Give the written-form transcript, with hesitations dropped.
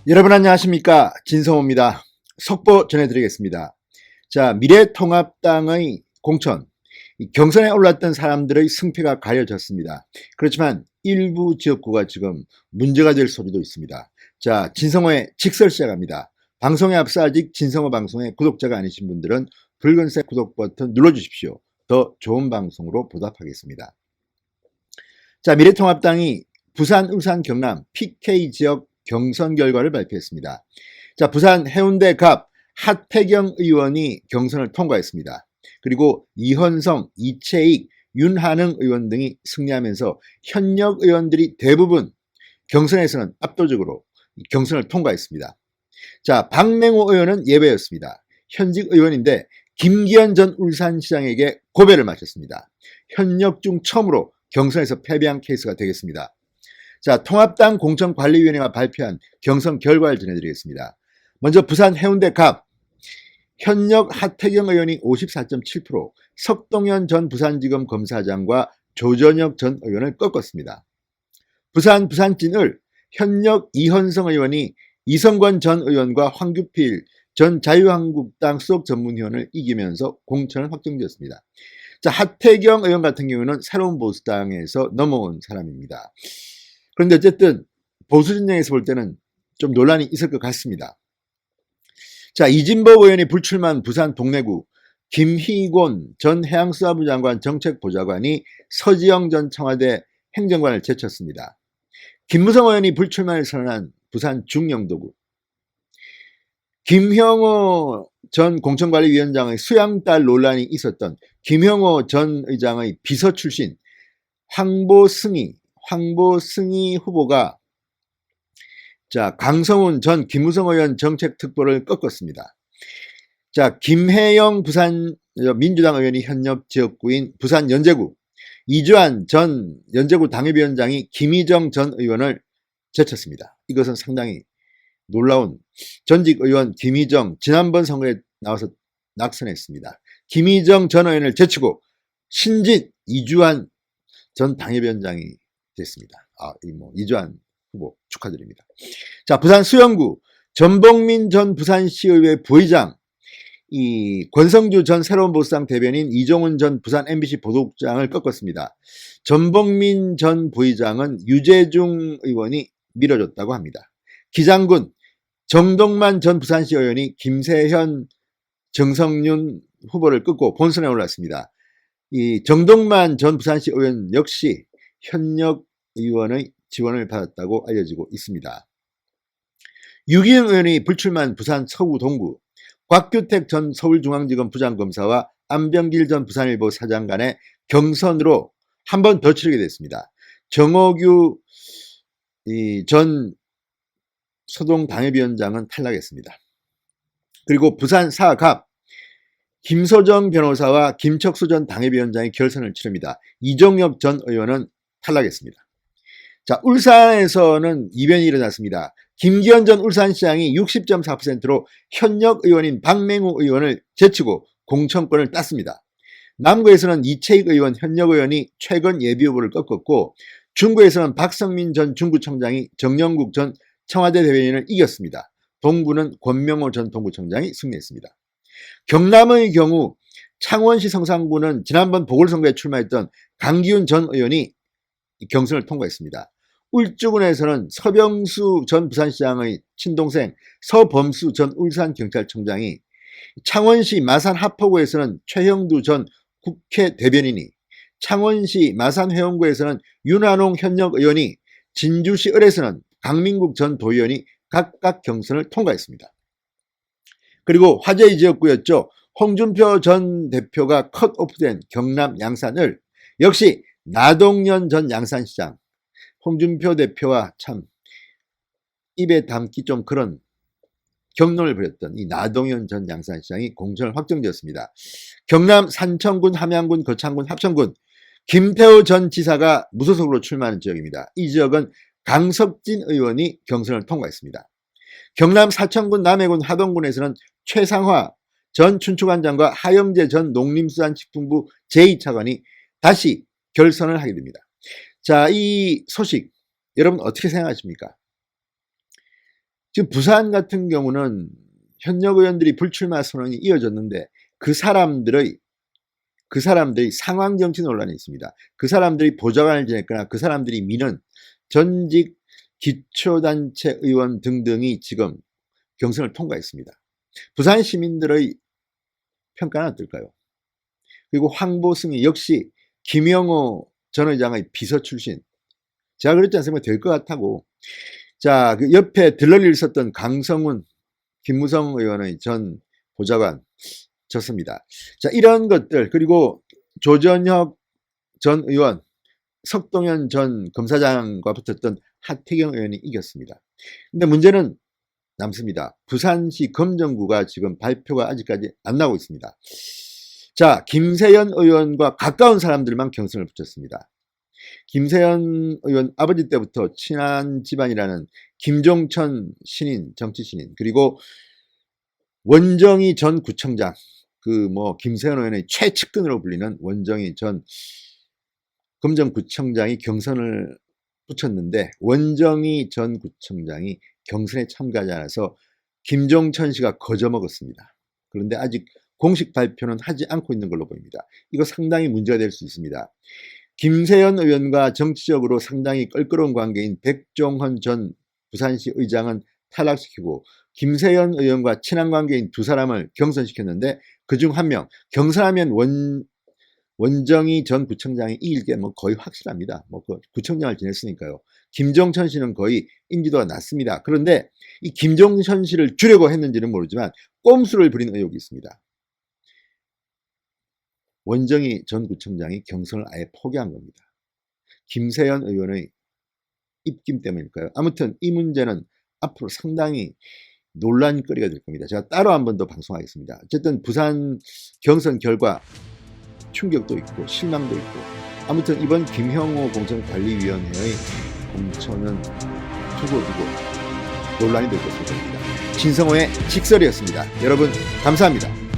여러분 안녕하십니까? 진성호입니다. 속보 전해드리겠습니다. 자, 미래통합당의 공천, 경선에 올랐던 사람들의 승패가 가려졌습니다. 그렇지만 일부 지역구가 지금 문제가 될 소리도 있습니다. 자, 진성호의 직설 시작합니다. 방송에 앞서 아직 진성호 방송의 구독자가 아니신 분들은 붉은색 구독 버튼 눌러주십시오. 더 좋은 방송으로 보답하겠습니다. 자, 미래통합당이 부산, 울산, 경남 PK 지역 경선 결과를 발표했습니다. 자, 부산 해운대 갑 하태경 의원이 경선을 통과했습니다. 그리고 이헌성, 이채익, 윤한흥 의원 등이 승리하면서 현역 의원들이 대부분 경선에서는 압도적으로 경선을 통과했습니다. 자, 박맹호 의원은 예외였습니다. 현직 의원인데 김기현 전 울산시장에게 고배를 마쳤습니다. 현역 중 처음으로 경선에서 패배한 케이스가 되겠습니다. 자, 통합당 공천관리위원회가 발표한 경선 결과를 전해드리겠습니다. 먼저 부산 해운대 갑 현역 하태경 의원이 54.7%, 석동현 전 부산지검 검사장과 조전혁 전 의원을 꺾었습니다. 부산찐을 현역 이헌성 의원이 이성권 전 의원과 황규필 전 자유한국당 수석 전문위원을 이기면서 공천을 확정되었습니다. 자, 하태경 의원 같은 경우는 새로운 보수당에서 넘어온 사람입니다. 그런데 어쨌든 보수 진영에서 볼 때는 좀 논란이 있을 것 같습니다. 자, 이진복 의원이 불출마한 부산 동래구 김희곤 전 해양수사부 장관 정책보좌관이 서지영 전 청와대 행정관을 제쳤습니다. 김무성 의원이 불출마를 선언한 부산 중영도구 김형호 전 공천관리위원장의 수양딸 논란이 있었던 김형호 전 의장의 비서 출신 황보승희 후보가 자, 강성훈 전 김무성 의원 정책특보를 꺾었습니다. 자, 김혜영 부산 민주당 의원이 현역 지역구인 부산 연제구 이주환 전 연제구 당협위원장이 김희정 전 의원을 제쳤습니다. 이것은 상당히 놀라운 전직 의원 김희정 지난번 선거에 나와서 낙선했습니다. 김희정 전 의원을 제치고 신진 이주환 전 당협위원장이 됐습니다. 이주환 후보 축하드립니다. 자, 부산 수영구 전봉민 전 부산시의회 부의장 권성주 전 새로운 보수당 대변인 이종훈 전 부산 MBC 보도국장을 꺾었습니다. 전봉민 전 부의장은 유재중 의원이 밀어줬다고 합니다. 기장군 정동만 전 부산시 의원이 김세현 정성윤 후보를 꺾고 본선에 올랐습니다. 이 정동만 전 부산시 의원 역시 현역 의원의 지원을 받았다고 알려지고 있습니다. 유기영 의원이 불출마한 부산 서구 동구 곽규택 전 서울중앙지검 부장검사와 안병길 전 부산일보 사장 간의 경선으로 한 번 더 치르게 됐습니다. 정호규 전 소동 당협위원장은 탈락했습니다. 그리고 부산 사갑 김소정 변호사와 김척수 전 당협위원장이 결선을 치릅니다. 이종엽 전 의원은 탈락했습니다. 자, 울산에서는 이변이 일어났습니다. 김기현 전 울산시장이 60.4%로 현역 의원인 박맹호 의원을 제치고 공천권을 땄습니다. 남구에서는 이채익 의원 현역 의원이 최근 예비후보를 꺾었고 중구에서는 박성민 전 중구청장이 정영국 전 청와대 대변인을 이겼습니다. 동구는 권명호 전 동구청장이 승리했습니다. 경남의 경우 창원시 성산구는 지난번 보궐선거에 출마했던 강기훈 전 의원이 경선을 통과했습니다. 울주군에서는 서병수 전 부산시장의 친동생 서범수 전 울산경찰청장이, 창원시 마산 하포구에서는 최형두 전 국회 대변인이, 창원시 마산 회원구에서는 윤한홍 현역 의원이, 진주시 을에서는 강민국 전 도의원이 각각 경선을 통과했습니다. 그리고 화제의 지역구였죠. 홍준표 전 대표가 컷오프된 경남 양산을 역시 나동연 전 양산시장, 홍준표 대표와 참 입에 담기 좀 그런 격론을 벌였던 이 나동연 전 양산시장이 공천을 확정되었습니다. 경남 산청군, 함양군, 거창군, 합천군 김태우 전 지사가 무소속으로 출마하는 지역입니다. 이 지역은 강석진 의원이 경선을 통과했습니다. 경남 사천군, 남해군, 하동군에서는 최상화 전 춘추관장과 하영재 전 농림수산식품부 제2차관이 다시 결선을 하게 됩니다. 자, 이 소식 여러분 어떻게 생각하십니까? 지금 부산 같은 경우는 현역 의원들이 불출마 선언이 이어졌는데 그 사람들이 상황 정치 논란이 있습니다. 그 사람들이 보좌관을 지냈거나 그 사람들이 미는 전직 기초단체 의원 등등이 지금 경선을 통과했습니다. 부산 시민들의 평가는 어떨까요? 그리고 황보승이 역시 김영호 전 의장의 비서 출신. 제가 그랬지 않습니까? 될 것 같다고. 자, 그 옆에 들러리를 썼던 강성훈, 김무성 의원의 전 보좌관 졌습니다. 자, 이런 것들, 그리고 조전혁 전 의원, 석동현 전 검사장과 붙었던 하태경 의원이 이겼습니다. 근데 문제는 남습니다. 부산시 검정구가 지금 발표가 아직까지 안 나오고 있습니다. 자, 김세연 의원과 가까운 사람들만 경선을 붙였습니다. 김세연 의원 아버지 때부터 친한 집안이라는 김종천 신인, 정치 신인, 그리고 원정희 전 구청장, 김세연 의원의 최측근으로 불리는 원정희 전 검정구청장이 경선을 붙였는데 원정희 전 구청장이 경선에 참가하지 않아서 김종천 씨가 거저먹었습니다. 그런데 아직 공식 발표는 하지 않고 있는 걸로 보입니다. 이거 상당히 문제가 될 수 있습니다. 김세연 의원과 정치적으로 상당히 껄끄러운 관계인 백종헌 전 부산시 의장은 탈락시키고 김세연 의원과 친한 관계인 두 사람을 경선시켰는데 그중 한 명, 경선하면 원정희 전 구청장이 이길 게 거의 확실합니다. 구청장을 지냈으니까요. 김종천 씨는 거의 인지도가 낮습니다. 그런데 이 김종천 씨를 주려고 했는지는 모르지만 꼼수를 부린 의혹이 있습니다. 원정희 전 구청장이 경선을 아예 포기한 겁니다. 김세연 의원의 입김 때문일까요? 아무튼 이 문제는 앞으로 상당히 논란거리가 될 겁니다. 제가 따로 한 번 더 방송하겠습니다. 어쨌든 부산 경선 결과 충격도 있고 실망도 있고 아무튼 이번 김형호 공천관리위원회의 공천은 두고두고 논란이 될 것으로 보입니다. 신성호의 직설이었습니다. 여러분 감사합니다.